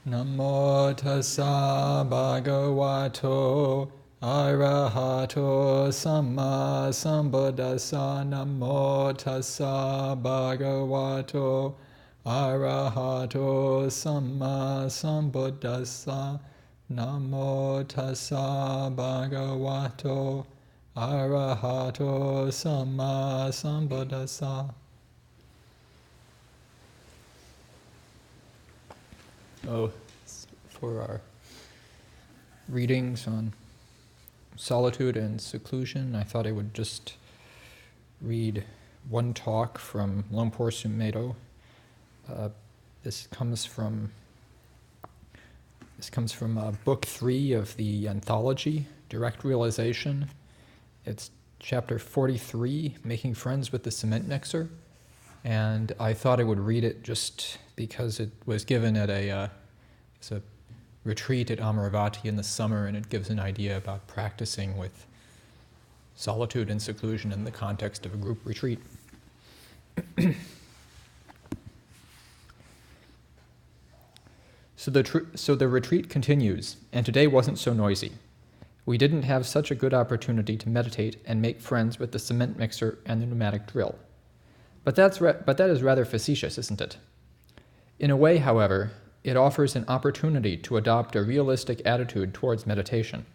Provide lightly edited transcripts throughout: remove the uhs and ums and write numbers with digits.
Namo tassa bhagavato arahato samma sambuddhassa. Namo tassa bhagavato arahato samma sambuddhassa. Namo tassa bhagavato arahato samma sambuddhassa. For our readings on solitude and seclusion, I thought I would just read one talk from Luang Por Sumedho. This comes from book 3 of the anthology, Direct Realization. It's chapter 43, Making Friends with the Cement Mixer. And I thought I would read it just because it was given at a retreat at Amaravati in the summer, and it gives an idea about practicing with solitude and seclusion in the context of a group retreat. So the retreat continues, and today wasn't so noisy. We didn't have such a good opportunity to meditate and make friends with the cement mixer and the pneumatic drill. But that is rather facetious, isn't it? In a way, however, it offers an opportunity to adopt a realistic attitude towards meditation,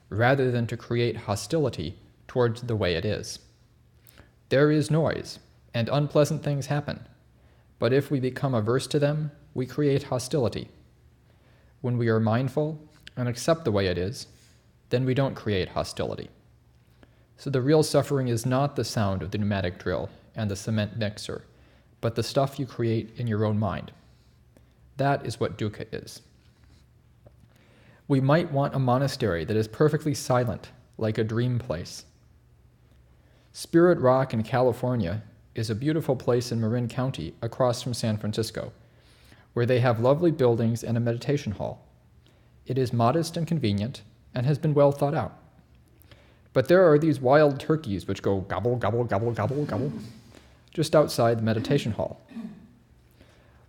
rather than to create hostility towards the way it is. There is noise, and unpleasant things happen, but if we become averse to them, we create hostility. When we are mindful and accept the way it is, then we don't create hostility. So the real suffering is not the sound of the pneumatic drill and the cement mixer, but the stuff you create in your own mind. That is what dukkha is. We might want a monastery that is perfectly silent, like a dream place. Spirit Rock in California is a beautiful place in Marin County across from San Francisco, where they have lovely buildings and a meditation hall. It is modest and convenient and has been well thought out. But there are these wild turkeys which go gobble, gobble, gobble, gobble, gobble, just outside the meditation hall.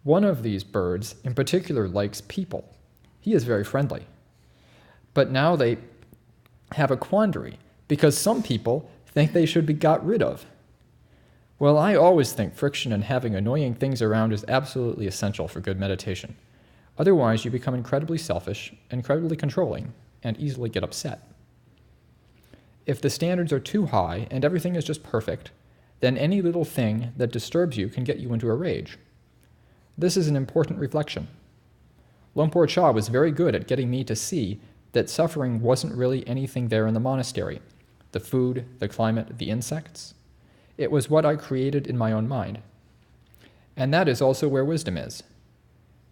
One of these birds in particular likes people. He is very friendly. But now they have a quandary, because some people think they should be got rid of. Well, I always think friction and having annoying things around is absolutely essential for good meditation. Otherwise, you become incredibly selfish, incredibly controlling, and easily get upset. If the standards are too high and everything is just perfect, then any little thing that disturbs you can get you into a rage. This is an important reflection. Luang Por Cha was very good at getting me to see that suffering wasn't really anything there in the monastery, the food, the climate, the insects. It was what I created in my own mind. And that is also where wisdom is.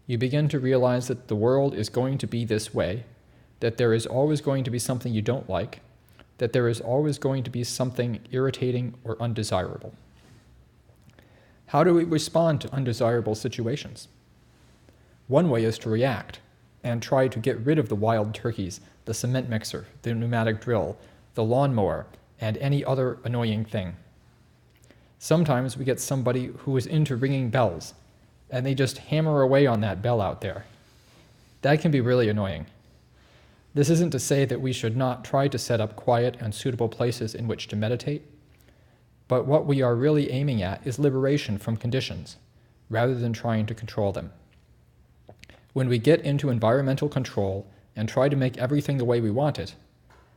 You begin to realize that the world is going to be this way, that there is always going to be something you don't like, that there is always going to be something irritating or undesirable. How do we respond to undesirable situations? One way is to react and try to get rid of the wild turkeys, the cement mixer, the pneumatic drill, the lawnmower, and any other annoying thing. Sometimes we get somebody who is into ringing bells, and they just hammer away on that bell out there. That can be really annoying. This isn't to say that we should not try to set up quiet and suitable places in which to meditate, but what we are really aiming at is liberation from conditions, rather than trying to control them. When we get into environmental control and try to make everything the way we want it,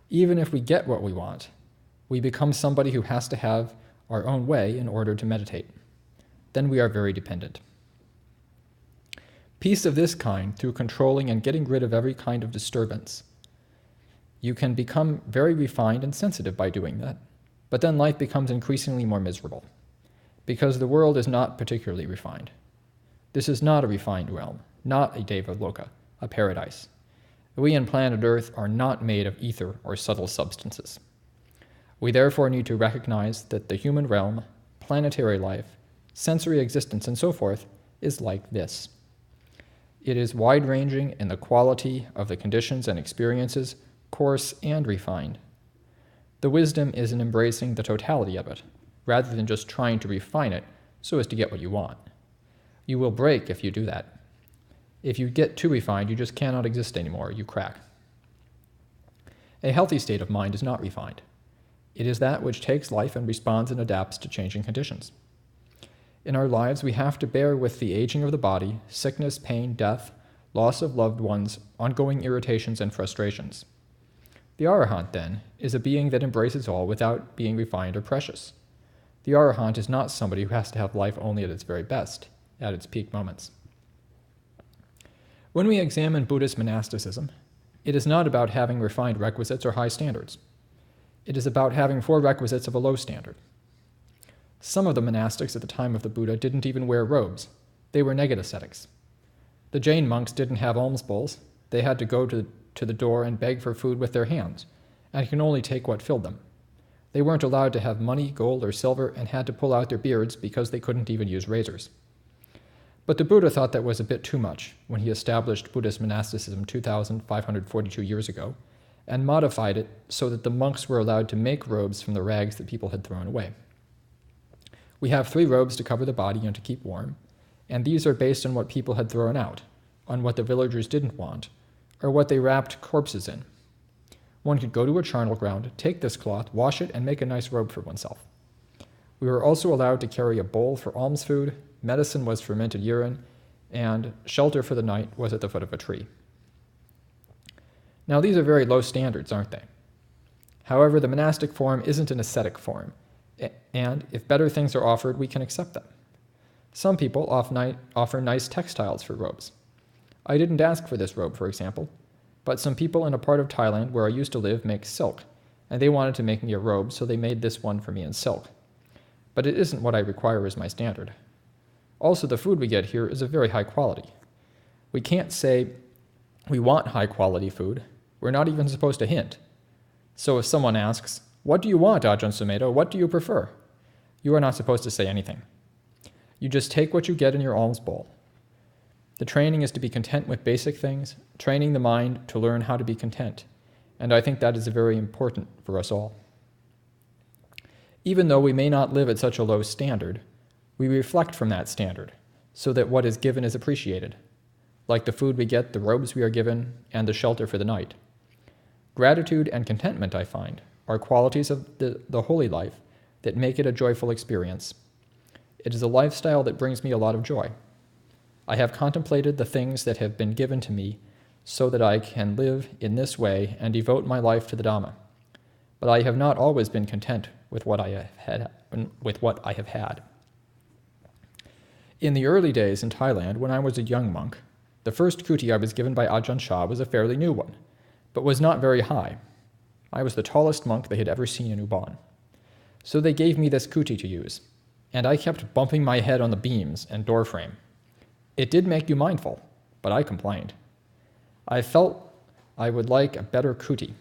even if we get what we want, we become somebody who has to have our own way in order to meditate. Then we are very dependent. Peace of this kind, through controlling and getting rid of every kind of disturbance. You can become very refined and sensitive by doing that, but then life becomes increasingly more miserable, because the world is not particularly refined. This is not a refined realm, not a Devaloka, a paradise. We in planet Earth are not made of ether or subtle substances. We therefore need to recognize that the human realm, planetary life, sensory existence, and so forth is like this. It is wide-ranging in the quality of the conditions and experiences, coarse and refined. The wisdom is in embracing the totality of it, rather than just trying to refine it so as to get what you want. You will break if you do that. If you get too refined, you just cannot exist anymore. You crack. A healthy state of mind is not refined. It is that which takes life and responds and adapts to changing conditions. In our lives, we have to bear with the aging of the body, sickness, pain, death, loss of loved ones, ongoing irritations and frustrations. The Arahant, then, is a being that embraces all without being refined or precious. The Arahant is not somebody who has to have life only at its very best, at its peak moments. When we examine Buddhist monasticism, it is not about having refined requisites or high standards. It is about having 4 requisites of a low standard. Some of the monastics at the time of the Buddha didn't even wear robes. They were naked ascetics. The Jain monks didn't have alms bowls. They had to go to the door and beg for food with their hands, and could only take what filled them. They weren't allowed to have money, gold, or silver, and had to pull out their beards because they couldn't even use razors. But the Buddha thought that was a bit too much when he established Buddhist monasticism 2,542 years ago, and modified it so that the monks were allowed to make robes from the rags that people had thrown away. We have 3 robes to cover the body and to keep warm, and these are based on what people had thrown out, on what the villagers didn't want, or what they wrapped corpses in. One could go to a charnel ground, take this cloth, wash it, and make a nice robe for oneself. We were also allowed to carry a bowl for alms food, medicine was fermented urine, and shelter for the night was at the foot of a tree. Now these are very low standards, aren't they? However, the monastic form isn't an ascetic form, and if better things are offered, we can accept them. Some people offer nice textiles for robes. I didn't ask for this robe, for example, but some people in a part of Thailand where I used to live make silk, and they wanted to make me a robe, so they made this one for me in silk. But it isn't what I require as my standard. Also, the food we get here is of very high quality. We can't say we want high quality food. We're not even supposed to hint. So if someone asks, "What do you want, Ajahn Sumedho? What do you prefer?" you are not supposed to say anything. You just take what you get in your alms bowl. The training is to be content with basic things, training the mind to learn how to be content, and I think that is very important for us all. Even though we may not live at such a low standard, we reflect from that standard, so that what is given is appreciated, like the food we get, the robes we are given, and the shelter for the night. Gratitude and contentment, I find, are qualities of the holy life that make it a joyful experience. It is a lifestyle that brings me a lot of joy. I have contemplated the things that have been given to me so that I can live in this way and devote my life to the Dhamma. But I have not always been content with what I have had. In the early days in Thailand, when I was a young monk, the first kuti I was given by Ajahn Chah was a fairly new one, but was not very high. I was the tallest monk they had ever seen in Ubon. So they gave me this kuti to use, and I kept bumping my head on the beams and door frame. It did make you mindful, but I complained. I felt I would like a better kuti.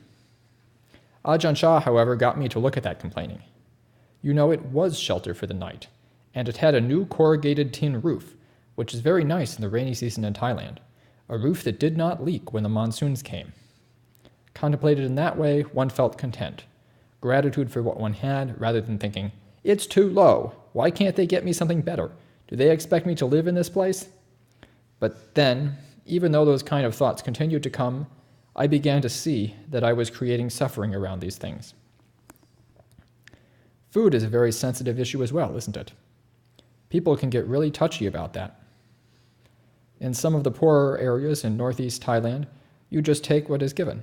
Ajahn Chah, however, got me to look at that complaining. You know, it was shelter for the night, and it had a new corrugated tin roof, which is very nice in the rainy season in Thailand, a roof that did not leak when the monsoons came. Contemplated in that way, one felt content, gratitude for what one had, rather than thinking, "It's too low. Why can't they get me something better? Do they expect me to live in this place?" But then, even though those kind of thoughts continued to come, I began to see that I was creating suffering around these things. Food is a very sensitive issue as well, isn't it? People can get really touchy about that. In some of the poorer areas in northeast Thailand, you just take what is given.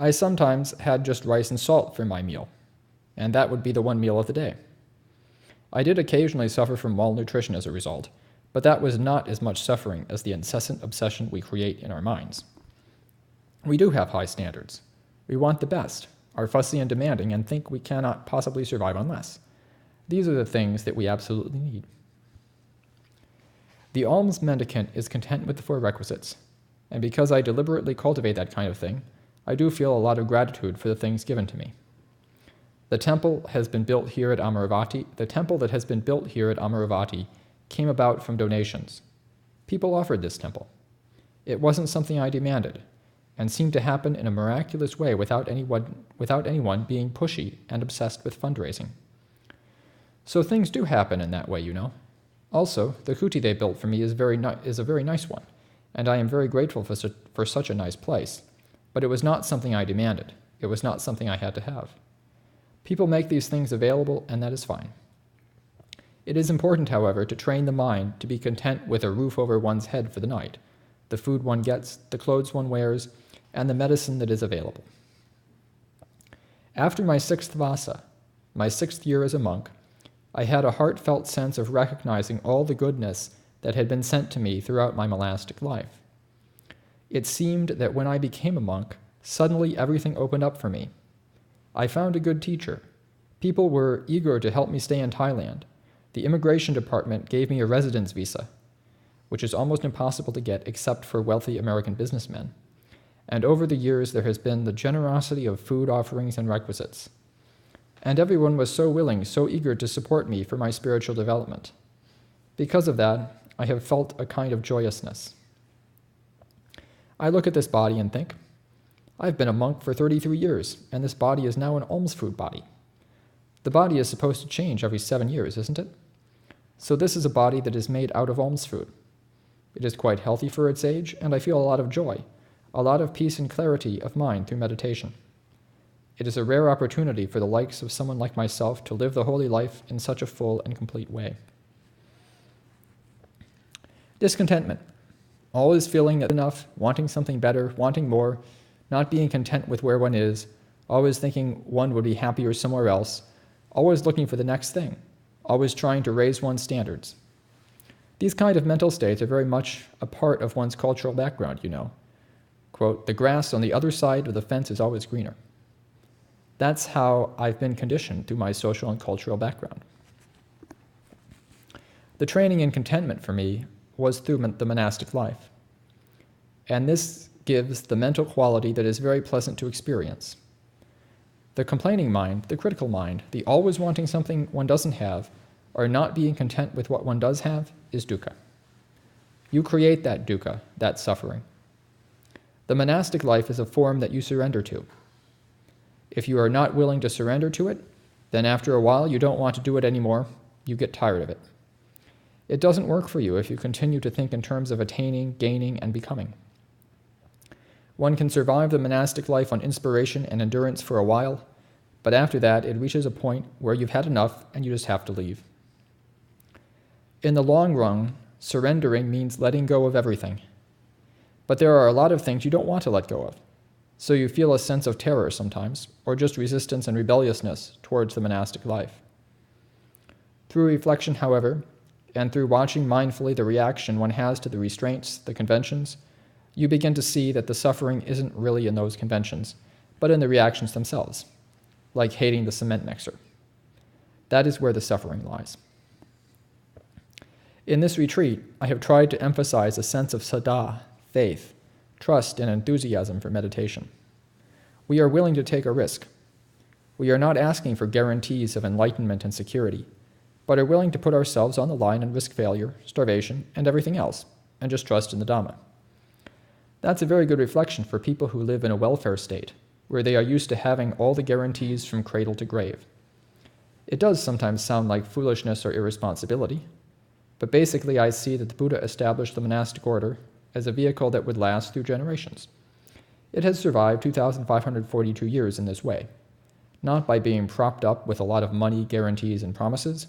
I sometimes had just rice and salt for my meal, and that would be the one meal of the day. I did occasionally suffer from malnutrition as a result, but that was not as much suffering as the incessant obsession we create in our minds. We do have high standards. We want the best, are fussy and demanding, and think we cannot possibly survive on less. These are the things that we absolutely need. The alms mendicant is content with the 4 requisites, and because I deliberately cultivate that kind of thing, I do feel a lot of gratitude for the things given to me. The temple that has been built here at Amaravati came about from donations. People offered this temple. It wasn't something I demanded, and seemed to happen in a miraculous way without anyone being pushy and obsessed with fundraising. So things do happen in that way, you know. Also, the kuti they built for me is a very nice one, and I am very grateful for such a nice place, but it was not something I demanded. It was not something I had to have. People make these things available, and that is fine. It is important, however, to train the mind to be content with a roof over one's head for the night, the food one gets, the clothes one wears, and the medicine that is available. After my 6th vasa, my 6th year as a monk, I had a heartfelt sense of recognizing all the goodness that had been sent to me throughout my monastic life. It seemed that when I became a monk, suddenly everything opened up for me. I found a good teacher. People were eager to help me stay in Thailand. The immigration department gave me a residence visa, which is almost impossible to get except for wealthy American businessmen. And over the years, there has been the generosity of food offerings and requisites. And everyone was so willing, so eager to support me for my spiritual development. Because of that, I have felt a kind of joyousness. I look at this body and think, I've been a monk for 33 years, and this body is now an alms food body. The body is supposed to change every 7 years, isn't it? So this is a body that is made out of alms food. It is quite healthy for its age, and I feel a lot of joy, a lot of peace and clarity of mind through meditation. It is a rare opportunity for the likes of someone like myself to live the holy life in such a full and complete way. Discontentment. Always feeling that enough, wanting something better, wanting more, not being content with where one is, always thinking one would be happier somewhere else, always looking for the next thing, always trying to raise one's standards. These kind of mental states are very much a part of one's cultural background, you know. Quote, the grass on the other side of the fence is always greener. That's how I've been conditioned through my social and cultural background. The training in contentment for me was through the monastic life. And this gives the mental quality that is very pleasant to experience. The complaining mind, the critical mind, the always wanting something one doesn't have, or not being content with what one does have, is dukkha. You create that dukkha, that suffering. The monastic life is a form that you surrender to. If you are not willing to surrender to it, then after a while you don't want to do it anymore, you get tired of it. It doesn't work for you if you continue to think in terms of attaining, gaining, and becoming. One can survive the monastic life on inspiration and endurance for a while, but after that it reaches a point where you've had enough and you just have to leave. In the long run, surrendering means letting go of everything. But there are a lot of things you don't want to let go of, so you feel a sense of terror sometimes, or just resistance and rebelliousness towards the monastic life. Through reflection, however, and through watching mindfully the reaction one has to the restraints, the conventions, you begin to see that the suffering isn't really in those conventions, but in the reactions themselves, like hating the cement mixer. That is where the suffering lies. In this retreat, I have tried to emphasize a sense of saddha, faith, trust, and enthusiasm for meditation. We are willing to take a risk. We are not asking for guarantees of enlightenment and security, but are willing to put ourselves on the line and risk failure, starvation, and everything else, and just trust in the Dhamma. That's a very good reflection for people who live in a welfare state, where they are used to having all the guarantees from cradle to grave. It does sometimes sound like foolishness or irresponsibility, but basically I see that the Buddha established the monastic order as a vehicle that would last through generations. It has survived 2,542 years in this way, not by being propped up with a lot of money, guarantees, and promises,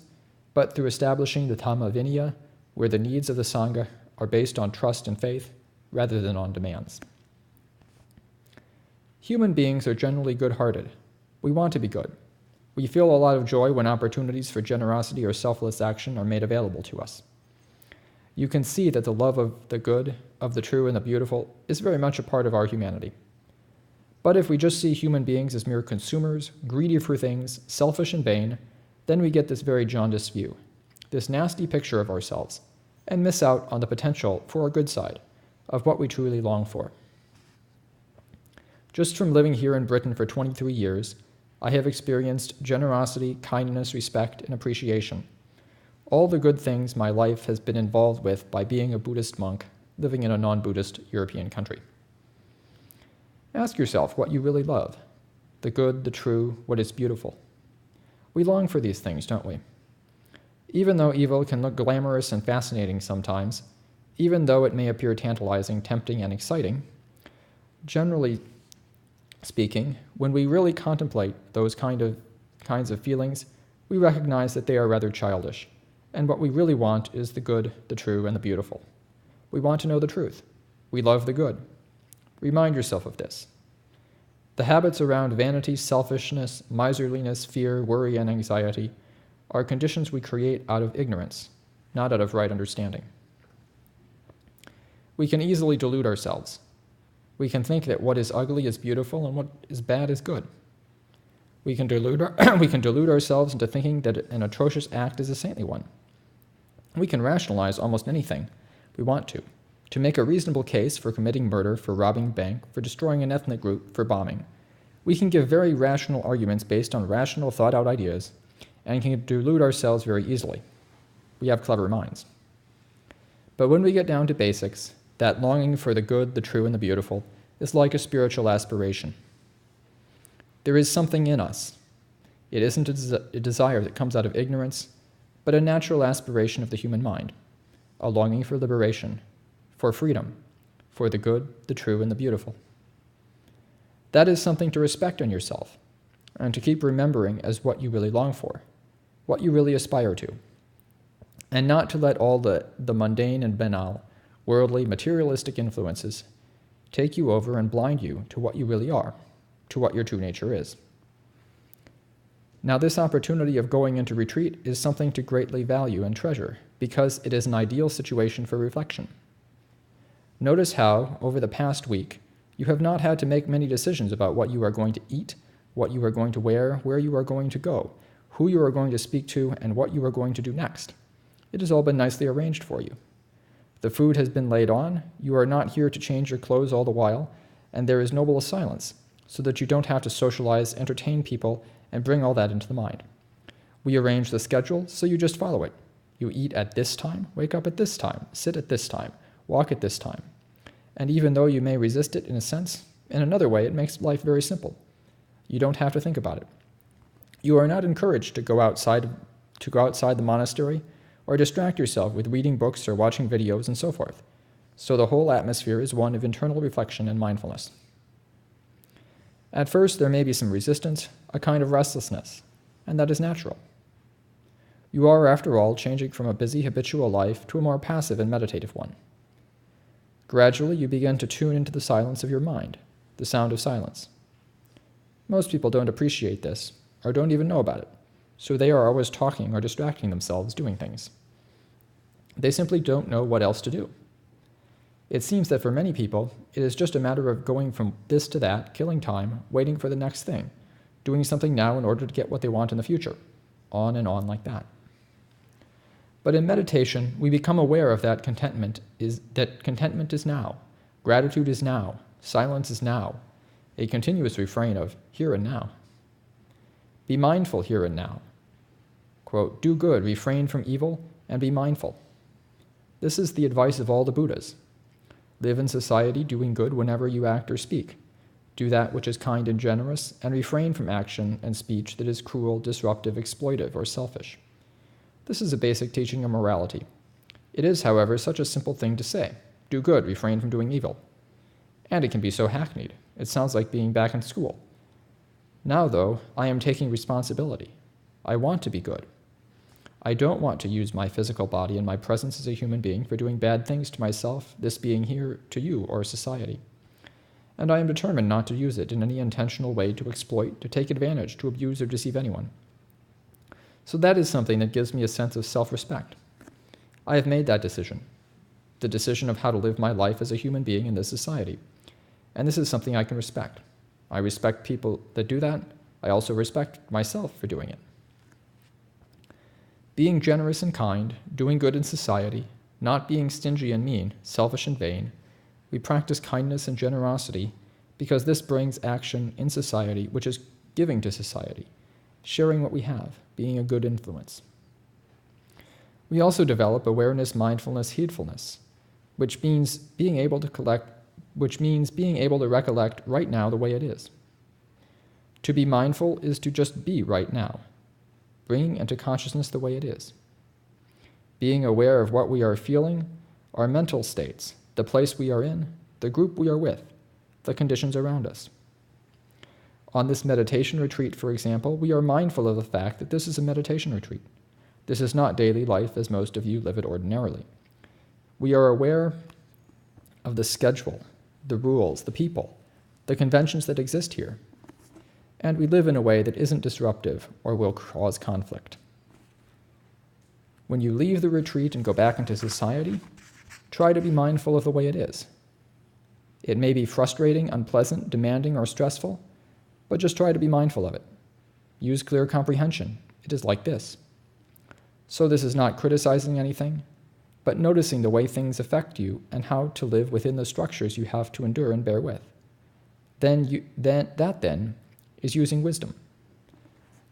but through establishing the Dhamma Vinaya, where the needs of the Sangha are based on trust and faith, rather than on demands. Human beings are generally good-hearted. We want to be good. We feel a lot of joy when opportunities for generosity or selfless action are made available to us. You can see that the love of the good, of the true and the beautiful, is very much a part of our humanity. But if we just see human beings as mere consumers, greedy for things, selfish and vain, then we get this very jaundiced view, this nasty picture of ourselves, and miss out on the potential for our good side, of what we truly long for. Just from living here in Britain for 23 years, I have experienced generosity, kindness, respect, and appreciation. All the good things my life has been involved with by being a Buddhist monk living in a non-Buddhist European country. Ask yourself what you really love, the good, the true, what is beautiful. We long for these things, don't we? Even though evil can look glamorous and fascinating sometimes, even though it may appear tantalizing, tempting, and exciting, generally speaking, when we really contemplate those kinds of feelings, we recognize that they are rather childish, and what we really want is the good, the true, and the beautiful. We want to know the truth. We love the good. Remind yourself of this. The habits around vanity, selfishness, miserliness, fear, worry, and anxiety are conditions we create out of ignorance, not out of right understanding. We can easily delude ourselves. We can think that what is ugly is beautiful and what is bad is good. We can delude ourselves into thinking that an atrocious act is a saintly one. We can rationalize almost anything we want to make a reasonable case for committing murder, for robbing a bank, for destroying an ethnic group, for bombing. We can give very rational arguments based on rational, thought-out ideas, and can delude ourselves very easily. We have clever minds. But when we get down to basics, that longing for the good, the true, and the beautiful is like a spiritual aspiration. There is something in us. It isn't a desire that comes out of ignorance, but a natural aspiration of the human mind, a longing for liberation, for freedom, for the good, the true, and the beautiful. That is something to respect in yourself, and to keep remembering as what you really long for, what you really aspire to, and not to let all the mundane and banal, worldly, materialistic influences take you over and blind you to what you really are, to what your true nature is. Now, this opportunity of going into retreat is something to greatly value and treasure, because it is an ideal situation for reflection. Notice how, over the past week, you have not had to make many decisions about what you are going to eat, what you are going to wear, where you are going to go, who you are going to speak to, and what you are going to do next. It has all been nicely arranged for you. The food has been laid on, you are not here to change your clothes all the while, and there is noble silence, so that you don't have to socialize, entertain people, and bring all that into the mind. We arrange the schedule, so you just follow it. You eat at this time, wake up at this time, sit at this time, walk at this time. And even though you may resist it in a sense, in another way it makes life very simple. You don't have to think about it. You are not encouraged to go outside the monastery or distract yourself with reading books or watching videos and so forth. So the whole atmosphere is one of internal reflection and mindfulness. At first there may be some resistance, a kind of restlessness, and that is natural. You are, after all, changing from a busy habitual life to a more passive and meditative one. Gradually, you begin to tune into the silence of your mind, the sound of silence. Most people don't appreciate this, or don't even know about it, so they are always talking or distracting themselves doing things. They simply don't know what else to do. It seems that for many people, it is just a matter of going from this to that, killing time, waiting for the next thing, doing something now in order to get what they want in the future, on and on like that. But in meditation, we become aware of that contentment is now, gratitude is now, silence is now, a continuous refrain of here and now. Be mindful here and now. Quote, do good, refrain from evil, and be mindful. This is the advice of all the Buddhas. Live in society doing good whenever you act or speak. Do that which is kind and generous, and refrain from action and speech that is cruel, disruptive, exploitive, or selfish. This is a basic teaching of morality. It is, however, such a simple thing to say. Do good, refrain from doing evil. And it can be so hackneyed. It sounds like being back in school. Now, though, I am taking responsibility. I want to be good. I don't want to use my physical body and my presence as a human being for doing bad things to myself, this being here, to you, or society. And I am determined not to use it in any intentional way to exploit, to take advantage, to abuse, or deceive anyone. So that is something that gives me a sense of self-respect. I have made that decision, the decision of how to live my life as a human being in this society. And this is something I can respect. I respect people that do that. I also respect myself for doing it. Being generous and kind, doing good in society, not being stingy and mean, selfish and vain, we practice kindness and generosity because this brings action in society, which is giving to society, sharing what we have, being a good influence. We also develop awareness, mindfulness, heedfulness, which means being able to recollect right now the way it is. To be mindful is to just be right now, bringing into consciousness the way it is. Being aware of what we are feeling our mental states, the place we are in, the group we are with, the conditions around us. On this meditation retreat, for example, we are mindful of the fact that this is a meditation retreat. This is not daily life as most of you live it ordinarily. We are aware of the schedule, the rules, the people, the conventions that exist here, and we live in a way that isn't disruptive or will cause conflict. When you leave the retreat and go back into society, try to be mindful of the way it is. It may be frustrating, unpleasant, demanding, or stressful, but just try to be mindful of it. Use clear comprehension. It is like this. So this is not criticizing anything, but noticing the way things affect you and how to live within the structures you have to endure and bear with. That is using wisdom.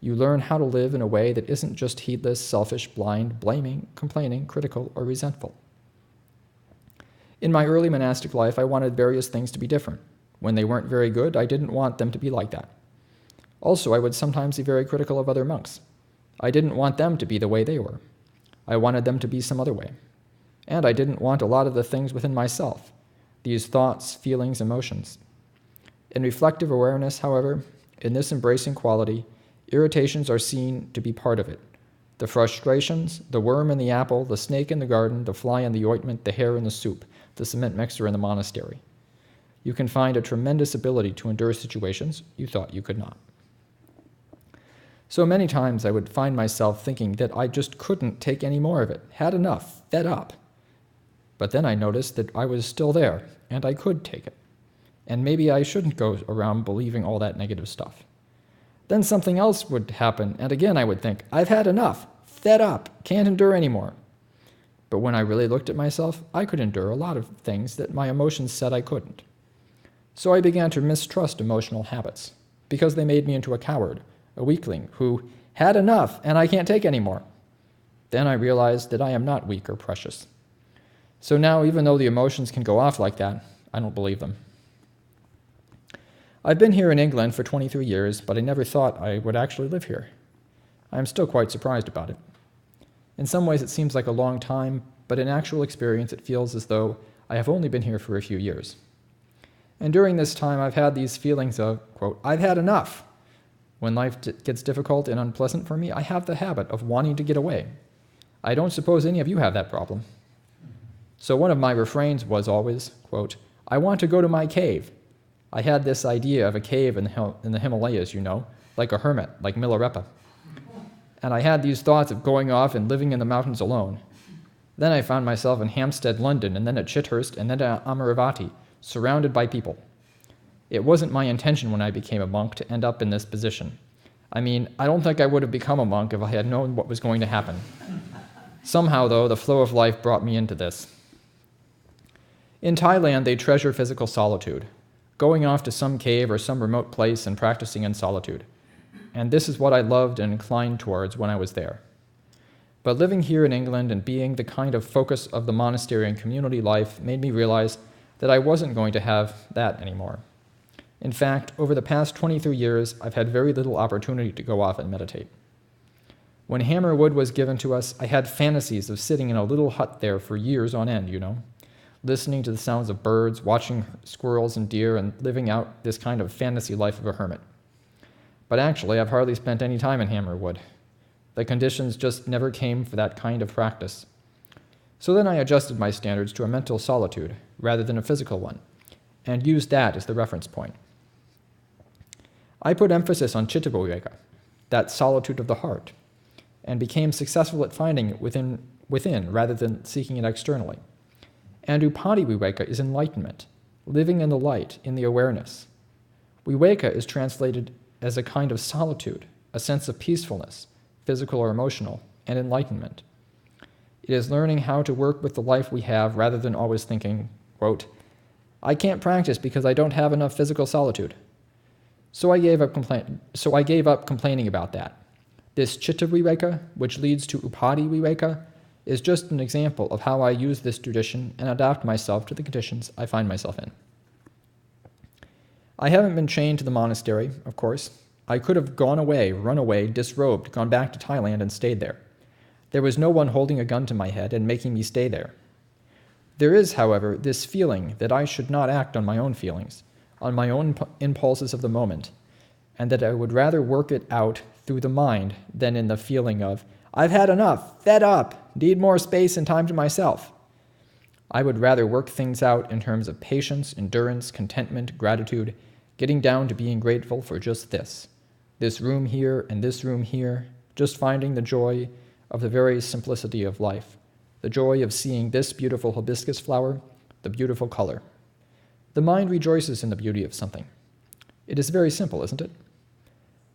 You learn how to live in a way that isn't just heedless, selfish, blind, blaming, complaining, critical, or resentful. In my early monastic life, I wanted various things to be different. When they weren't very good, I didn't want them to be like that. Also, I would sometimes be very critical of other monks. I didn't want them to be the way they were. I wanted them to be some other way. And I didn't want a lot of the things within myself, these thoughts, feelings, emotions. In reflective awareness, however, in this embracing quality, irritations are seen to be part of it. The frustrations, the worm in the apple, the snake in the garden, the fly in the ointment, the hair in the soup, the cement mixer in the monastery. You can find a tremendous ability to endure situations you thought you could not. So many times I would find myself thinking that I just couldn't take any more of it, had enough, fed up. But then I noticed that I was still there, and I could take it. And maybe I shouldn't go around believing all that negative stuff. Then something else would happen, and again I would think, I've had enough, fed up, can't endure anymore. But when I really looked at myself, I could endure a lot of things that my emotions said I couldn't. So I began to mistrust emotional habits, because they made me into a coward, a weakling who had enough and I can't take anymore. Then I realized that I am not weak or precious. So now, even though the emotions can go off like that, I don't believe them. I've been here in England for 23 years, but I never thought I would actually live here. I'm still quite surprised about it. In some ways it seems like a long time, but in actual experience it feels as though I have only been here for a few years. And during this time I've had these feelings of, quote, I've had enough. When life gets difficult and unpleasant for me, I have the habit of wanting to get away. I don't suppose any of you have that problem. So one of my refrains was always, quote, I want to go to my cave. I had this idea of a cave in the Himalayas, like a hermit, like Milarepa. And I had these thoughts of going off and living in the mountains alone. Then I found myself in Hampstead, London, and then at Chithurst, and then at Amaravati, surrounded by people. It wasn't my intention when I became a monk to end up in this position. I mean, I don't think I would have become a monk if I had known what was going to happen. Somehow, though, the flow of life brought me into this. In Thailand, they treasure physical solitude, going off to some cave or some remote place and practicing in solitude. And this is what I loved and inclined towards when I was there. But living here in England and being the kind of focus of the monastery and community life made me realize that I wasn't going to have that anymore. In fact, over the past 23 years, I've had very little opportunity to go off and meditate. When Hammerwood was given to us, I had fantasies of sitting in a little hut there for years on end, listening to the sounds of birds, watching squirrels and deer, and living out this kind of fantasy life of a hermit. But actually, I've hardly spent any time in Hammerwood. The conditions just never came for that kind of practice. So then I adjusted my standards to a mental solitude rather than a physical one, and used that as the reference point. I put emphasis on cittaviveka, that solitude of the heart, and became successful at finding it within rather than seeking it externally. And upadhiviveka is enlightenment, living in the light, in the awareness. Viveka is translated as a kind of solitude, a sense of peacefulness, physical or emotional, and enlightenment. It is learning how to work with the life we have rather than always thinking, quote, I can't practice because I don't have enough physical solitude. So I gave up complaining about that. This cittaviveka, which leads to upadhiviveka, is just an example of how I use this tradition and adapt myself to the conditions I find myself in. I haven't been chained to the monastery, of course. I could have gone away, run away, disrobed, gone back to Thailand and stayed there. There was no one holding a gun to my head and making me stay there. There is, however, this feeling that I should not act on my own feelings, on my own impulses of the moment, and that I would rather work it out through the mind than in the feeling of, I've had enough, fed up, need more space and time to myself. I would rather work things out in terms of patience, endurance, contentment, gratitude, getting down to being grateful for just this room here and this room here, just finding the joy of the very simplicity of life, the joy of seeing this beautiful hibiscus flower, the beautiful color. The mind rejoices in the beauty of something. It is very simple, isn't it?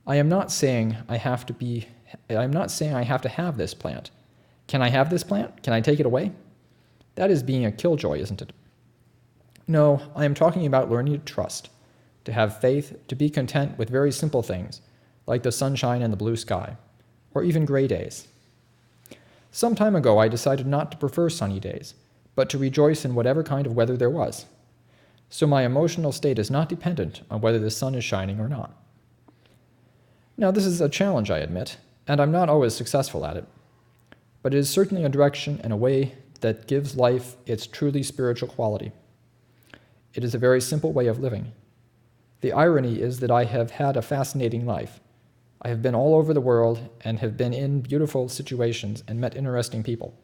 I am not saying I have to have this plant. Can I have this plant? Can I take it away? That is being a killjoy, isn't it? No, I am talking about learning to trust, to have faith, to be content with very simple things, like the sunshine and the blue sky, or even gray days. Some time ago, I decided not to prefer sunny days, but to rejoice in whatever kind of weather there was. So my emotional state is not dependent on whether the sun is shining or not. Now, this is a challenge, I admit, and I'm not always successful at it. But it is certainly a direction and a way that gives life its truly spiritual quality. It is a very simple way of living. The irony is that I have had a fascinating life. I have been all over the world and have been in beautiful situations and met interesting people.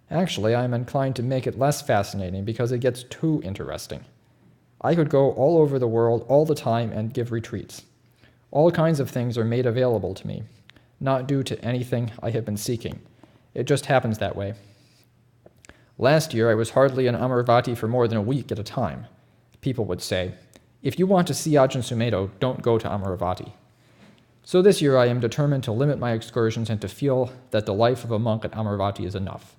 Actually, I am inclined to make it less fascinating because it gets too interesting. I could go all over the world all the time and give retreats. All kinds of things are made available to me, not due to anything I have been seeking. It just happens that way. Last year, I was hardly in Amaravati for more than a week at a time. People would say, if you want to see Ajahn Sumedho, don't go to Amaravati. So this year, I am determined to limit my excursions and to feel that the life of a monk at Amaravati is enough.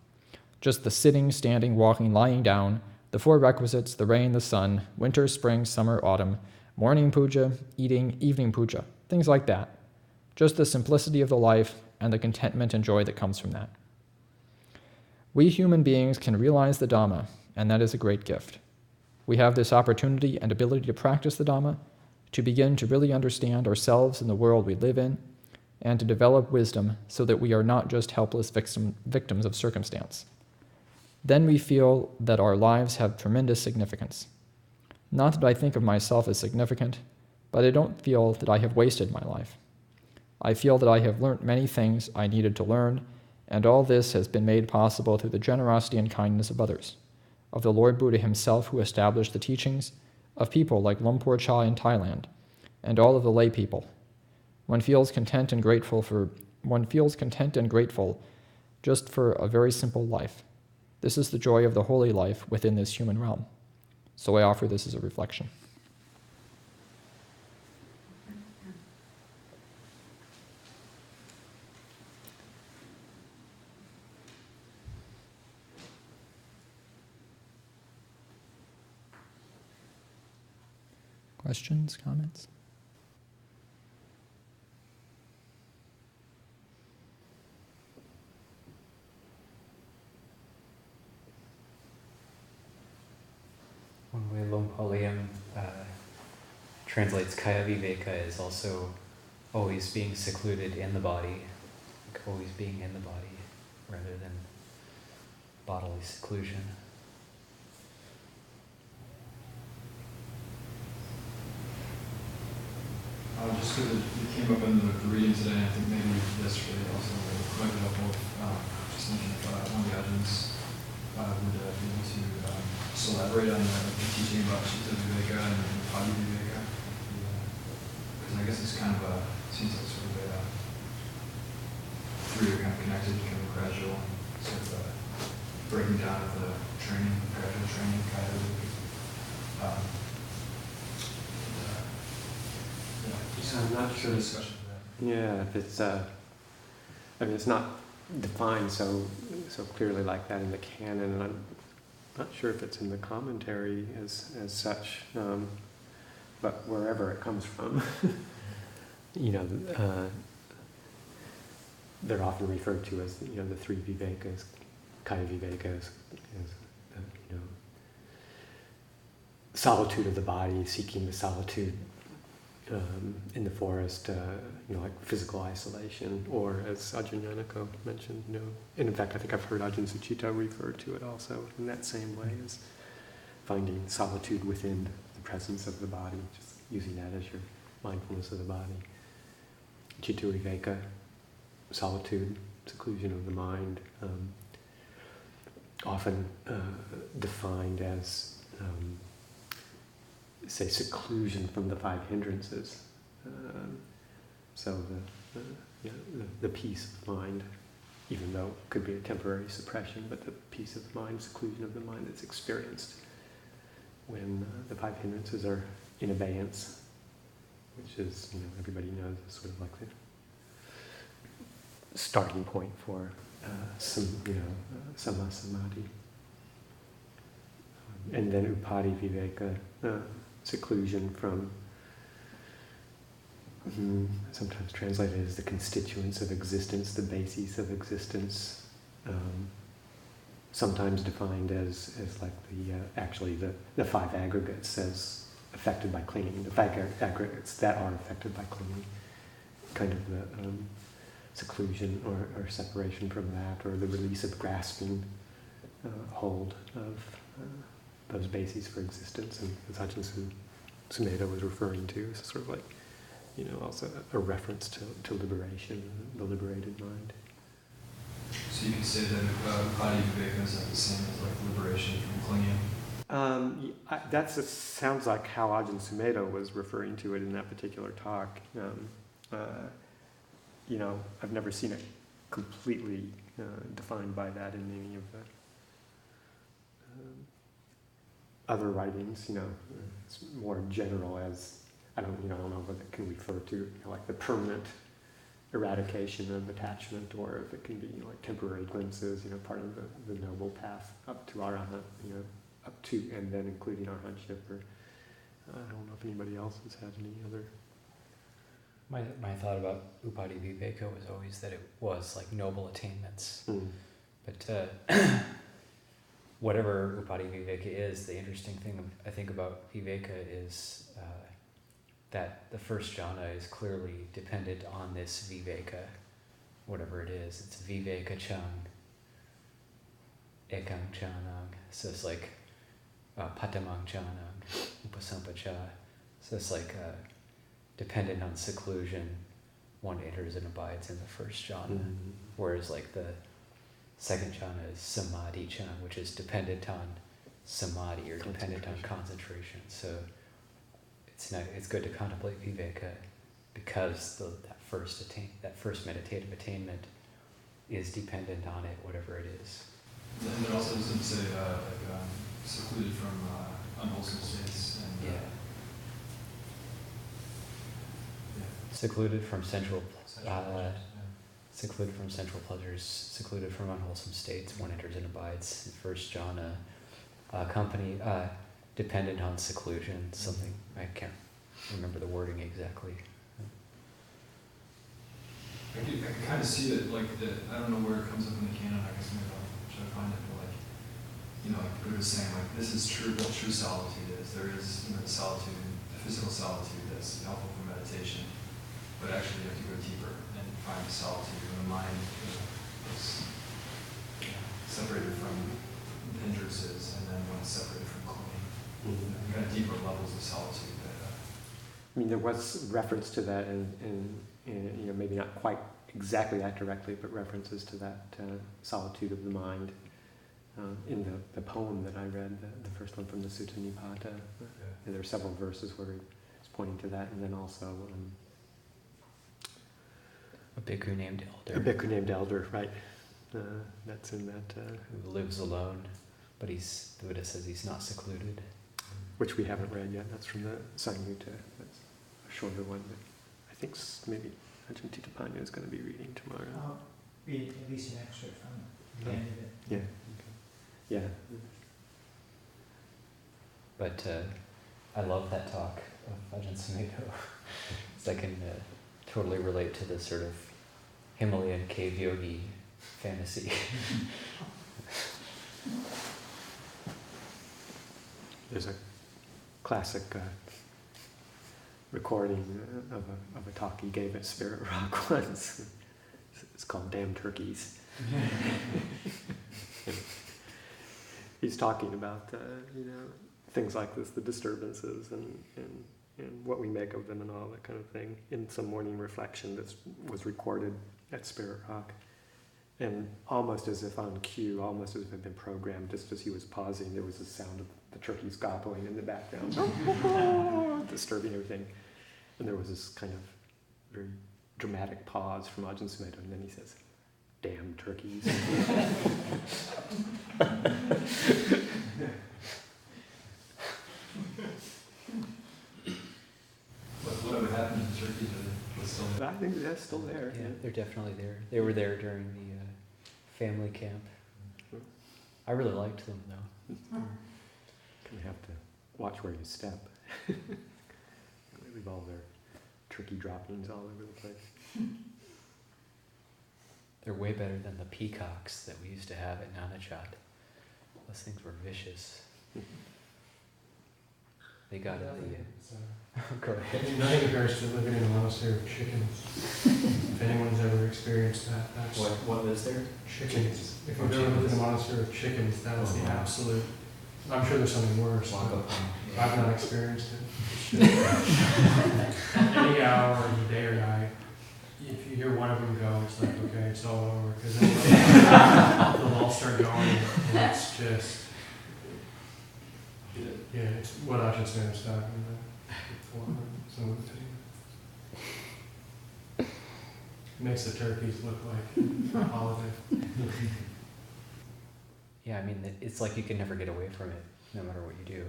Just the sitting, standing, walking, lying down, the four requisites, the rain, the sun, winter, spring, summer, autumn, morning puja, eating, evening puja, things like that. Just the simplicity of the life and the contentment and joy that comes from that. We human beings can realize the Dhamma, and that is a great gift. We have this opportunity and ability to practice the Dhamma, to begin to really understand ourselves and the world we live in, and to develop wisdom so that we are not just helpless victims of circumstance. Then we feel that our lives have tremendous significance. Not that I think of myself as significant, but I don't feel that I have wasted my life. I feel that I have learnt many things I needed to learn, and all this has been made possible through the generosity and kindness of others, of the Lord Buddha himself who established the teachings, of people like Luang Por Sumedho in Thailand, and all of the lay people. One feels content and grateful just for a very simple life. This is the joy of the holy life within this human realm. So I offer this as a reflection. Questions, comments? One way Luang Por translates kayaviveka is also always being secluded in the body, like always being in the body rather than bodily seclusion. Just because it came up in the reading today, I think maybe yesterday also, might be helpful just thinking if one of the Ajahns would be able to just elaborate on the teaching about cittaviveka and upadhiviveka. Because I guess it's kind of seems like sort of a three are kind of connected, kind of gradual, sort of breaking down of the training, gradual training, kayaviveka. I'm not sure. Discussion of that. Yeah, if it's, it's not defined so clearly like that in the canon, and I'm not sure if it's in the commentary as such, but wherever it comes from, they're often referred to as the three vivekas. Kayaviveka is solitude of the body, seeking the solitude in the forest, like physical isolation, or as Ajahn Kaccana mentioned, and in fact I think I've heard Ajahn Sucitto refer to it also in that same way, as finding solitude within the presence of the body, just using that as your mindfulness of the body. Cittaviveka, solitude, seclusion of the mind, often defined as say seclusion from the five hindrances. So the peace of mind, even though it could be a temporary suppression, but the peace of the mind, seclusion of the mind that's experienced when the five hindrances are in abeyance, which is, everybody knows, is sort of like the starting point for samma samadhi. And then upadhiviveka, seclusion from, sometimes translated as the constituents of existence, the bases of existence, sometimes defined as like the five aggregates as affected by clinging, the five aggregates that are affected by clinging, kind of the seclusion or separation from that, or the release of grasping hold of those bases for existence. And as Ajahn Sumedho was referring to, it's sort of like, also a reference to liberation, the liberated mind. So you could say that upadhiviveka is like the same as like liberation from clinging? Sounds like how Ajahn Sumedho was referring to it in that particular talk. I've never seen it completely defined by that in any of the other writings. It's more general as, I don't know whether it can refer to like the permanent eradication of attachment, or if it can be like temporary glimpses, part of the noble path up to arahant, up to and then including arahantship. Or I don't know if anybody else has had any other. My thought about upadhiviveka was always that it was like noble attainments. But whatever upadhiviveka is, the interesting thing I think about viveka is that the first jhana is clearly dependent on this viveka, whatever it is. It's viveka chang, ekang chanang. So it's like patamang chanang, upasampacha. So it's like dependent on seclusion, one enters and abides in the first jhana. Whereas like the second jhana is samadhi chang, which is dependent on samadhi, or dependent on concentration. So it's good to contemplate viveka because that first meditative attainment is dependent on it, whatever it is. And it also doesn't say secluded from unwholesome states. And, secluded from sensual pleasures, secluded from unwholesome states, one enters and abides. First jhana, dependent on seclusion, something, I can't remember the wording exactly. I can kind of see that, I don't know where it comes up in the canon, I guess maybe I'll try to find it, but like Buddha is saying, like, this is what true solitude is. There is, the solitude, the physical solitude that's helpful for meditation, but actually you have to go deeper and find the solitude when the mind is separated from the hindrances, and then when it's separated from clinging. Kind of deeper levels of solitude. There was reference to that, in maybe not quite exactly that directly, but references to that solitude of the mind in the poem that I read, the first one from the Sutta Nipata. And there are several verses where he's pointing to that, and then also a bhikkhu named Elder. A bhikkhu named Elder, right? That's in that. Who lives alone, but the Buddha says he's not secluded. Which we haven't read yet. That's from the Sangha. That's a shorter one, but I think maybe Ajahn Titapanya is going to be reading tomorrow. I'll read at least an excerpt from the end of it. Yeah. Okay. Yeah. But I love that talk of Ajahn Sumedho. I can totally relate to the sort of Himalayan cave yogi fantasy. There's a classic recording of a talk he gave at Spirit Rock once. It's called Damn Turkeys. He's talking about things like this, the disturbances and what we make of them and all that kind of thing, in some morning reflection that was recorded at Spirit Rock. And almost as if on cue, almost as if it had been programmed, just as he was pausing, there was a sound of the turkeys gobbling in the background, disturbing everything. And there was this kind of very dramatic pause from Ajahn Sumedho, and then he says, "Damn turkeys." What happened to the turkeys? Are they still there? I think they're still there. Yeah, they're definitely there. They were there during the family camp. I really liked them, though. You have to watch where you step. They leave all their turkey droppings all over the place. They're way better than the peacocks that we used to have at Nanachat. Those things were vicious. They got go ahead. Nothing compares to living in a monastery with chickens. If anyone's ever experienced that, that's What lives there? chickens. If you've ever lived in a monastery with chickens, that is the absolute. I'm sure there's something worse. I've not experienced it. Any hour, any day or night, if you hear one of them go, it's like, okay, it's all over. Because they'll all start going, and it's just, yeah, it's what Ajahn Sumedho's talking about. Makes the turkeys look like a holiday. Yeah, I mean, it's like you can never get away from it, no matter what you do.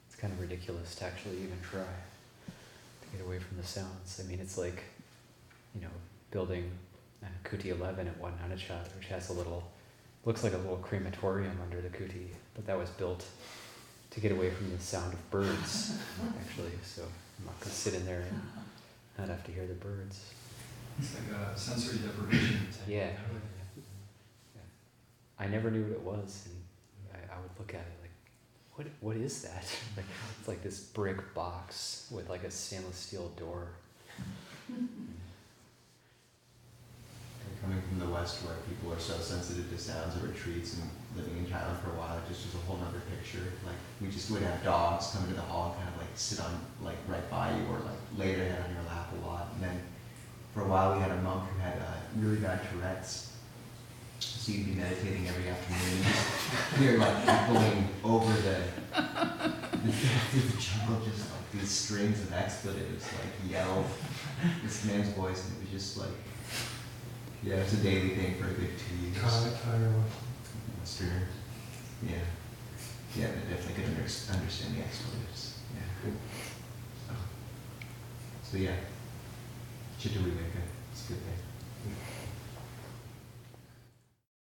It's kind of ridiculous to actually even try to get away from the sounds. I mean, it's like, building Kuti 11 at Wat Nanachat, which has looks like a little crematorium under the Kuti, but that was built to get away from the sound of birds, actually. So I'm not going to sit in there and not have to hear the birds. It's like a sensory deprivation. Yeah. I never knew what it was, and I would look at it like, what is that? It's like this brick box with like a stainless steel door. Coming from the West, where people are so sensitive to sounds at retreats and living in Thailand for a while, it just was a whole other picture. Like, we just would have dogs come into the hall and kind of like sit on, like, right by you, or like lay their head on your lap a lot. And then for a while we had a monk who had really bad Tourette's. So you'd be meditating every afternoon, and you're like echoing over the jungle, just like these strings of expletives, like yelled this man's voice, and it was just like, yeah, it's a daily thing for a good 2 years. Westerner. Yeah. Yeah, they definitely could understand the expletives. Yeah. So yeah. Cittaviveka. It's a good thing.